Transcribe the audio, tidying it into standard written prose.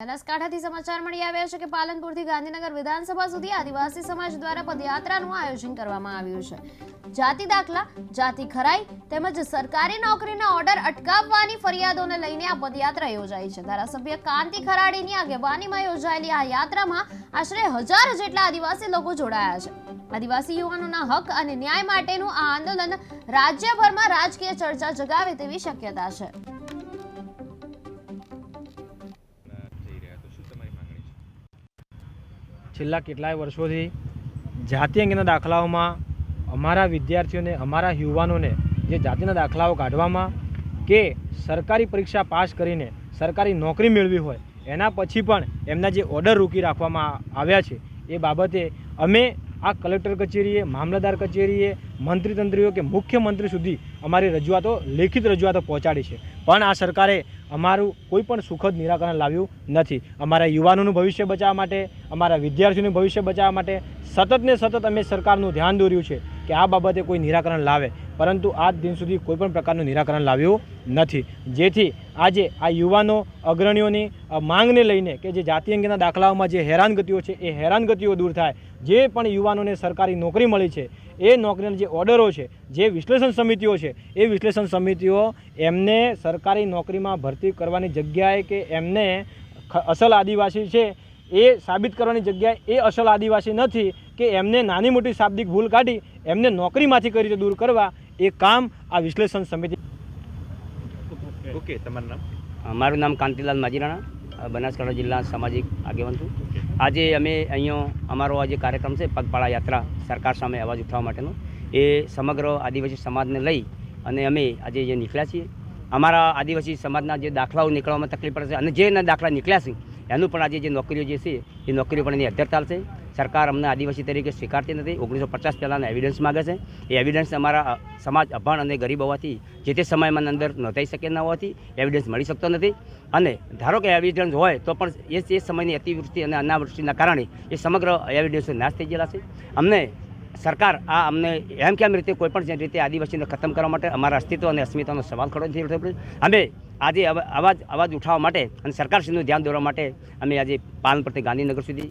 બનાસકાંઠાથી સમાચાર મળી આવ્યા છે કે પાલનપુરથી ગાંધીનગર વિધાનસભા સુધી આદિવાસી સમાજ દ્વારા પદયાત્રાનું આયોજન કરવામાં આવ્યું છે। જાતિ દાખલા, જાતિ ખરાઈ તેમજ સરકારી નોકરીના ઓર્ડર અટકાવવાની ફરિયાદોને લઈને આ પદયાત્રા યોજાઈ છે। ધારાસભ્ય કાંતિ ખરાડીની આગેવાનીમાં યોજાયેલી આ યાત્રામાં આશરે 1000 જેટલા આદિવાસી લોકો જોડાયા છે। આદિવાસી યુવાનોના હક અને ન્યાય માટેનું આ આંદોલન રાજ્યભરમાં રાજકીય ચર્ચા જગાવે તેવી શક્યતા છે। છેલ્લા કેટલાય વર્ષોથી જાતિ અંગેના દાખલાઓમાં અમારા વિદ્યાર્થીઓને, અમારા યુવાનોને જે જાતિના દાખલાઓ કાઢવામાં કે સરકારી પરીક્ષા પાસ કરીને સરકારી નોકરી મેળવી હોય એના પછી પણ એમના જે ઓર્ડર રોકી રાખવામાં આવ્યા છે એ બાબતે અમે આ કલેક્ટર કચેરીએ, મામલતદાર કચેરીએ, મંત્રીતંત્રીઓ કે મુખ્યમંત્રી સુધી અમારી રજૂઆતો, લેખિત રજૂઆતો પહોંચાડી છે, પણ આ સરકારે અમારું કોઈ પણ સુખદ નિરાકરણ લાવ્યું નથી। અમારા યુવાનોનું ભવિષ્ય બચાવવા માટે, અમારા વિદ્યાર્થીઓનું ભવિષ્ય બચાવવા માટે સતત ને સતત અમે સરકારનું ધ્યાન દોર્યું છે કે આ બાબતે કોઈ નિરાકરણ લાવે, પરંતુ આજ દિન સુધી કોઈ પણ પ્રકારનું નિરાકરણ લાવ્યું નથી। જેથી આજે આ યુવાનો અગ્રણીઓની માંગને લઈને કે જે જાતિ અંગેના દાખલાઓમાં જે હેરાનગતિઓ છે એ હેરાનગતિઓ દૂર થાય, જે પણ યુવાનોને સરકારી નોકરી મળી છે એ નોકરીના જે ઓર્ડરો છે, જે વિશ્લેષણ સમિતિઓ છે એ વિશ્લેષણ સમિતિઓ એમને સરકારી નોકરીમાં ભરતી કરવાની જગ્યાએ કે એમને અસલ આદિવાસી છે એ સાબિત કરવાની જગ્યાએ એ અસલ આદિવાસી નથી કે એમને નાની મોટી શાબ્દિક ભૂલ કાઢી એમને નોકરીમાંથી કઈ રીતે દૂર કરવા એ કામ આ વિશ્લેષણ સમિતિ। ઓકે, તમારું નામ? મારું નામ કાંતિલાલ માજીરાણા, બનાસકાંઠા જિલ્લા સામાજિક આગેવાન છું। આજે અમે અહીંયા અમારો આજે કાર્યક્રમ છે પગપાળા યાત્રા સરકાર સામે અવાજ ઉઠાવવા માટેનો, એ સમગ્ર આદિવાસી સમાજને લઈ અને અમે આજે જે નીકળ્યા છીએ। અમારા આદિવાસી સમાજના જે દાખલાઓ નીકળવામાં તકલીફ પડે છે અને જે દાખલા નીકળ્યા છે એનું પણ આજે જે નોકરીઓ જે છે એ નોકરીઓ પણ એની અધ્યર ચાલશે। સરકાર અમને આદિવાસી તરીકે સ્વીકારતી નથી। 1950 પહેલાંના એવિડન્સ માગે છે, એ એવિડન્સ અમારા સમાજ અભણ અને ગરીબ હોવાથી જે તે સમયમાં અંદર નોંધાઈ શકે ન હોવાથી એવિડન્સ મળી શકતો નથી। અને ધારો કે એવિડન્સ હોય તો પણ એ સમયની અતિવૃષ્ટિ અને અનાવૃષ્ટિના કારણે એ સમગ્ર એવિડન્સો નાશ થઈ ગયેલા છે। અમને સરકાર અમને એમ કેમ રીતે કોઈપણ રીતે આદિવાસીને ખતમ કરવા માટે અમારા અસ્તિત્વ અને અસ્મિતાનો સવાલ ખડો નથી ઉઠાવ્યો। અમે આજે અવાજ ઉઠાવવા માટે અને સરકારશ્રીનું ધ્યાન દોરવા માટે અમે આજે પાલનપુરથી ગાંધીનગર સુધી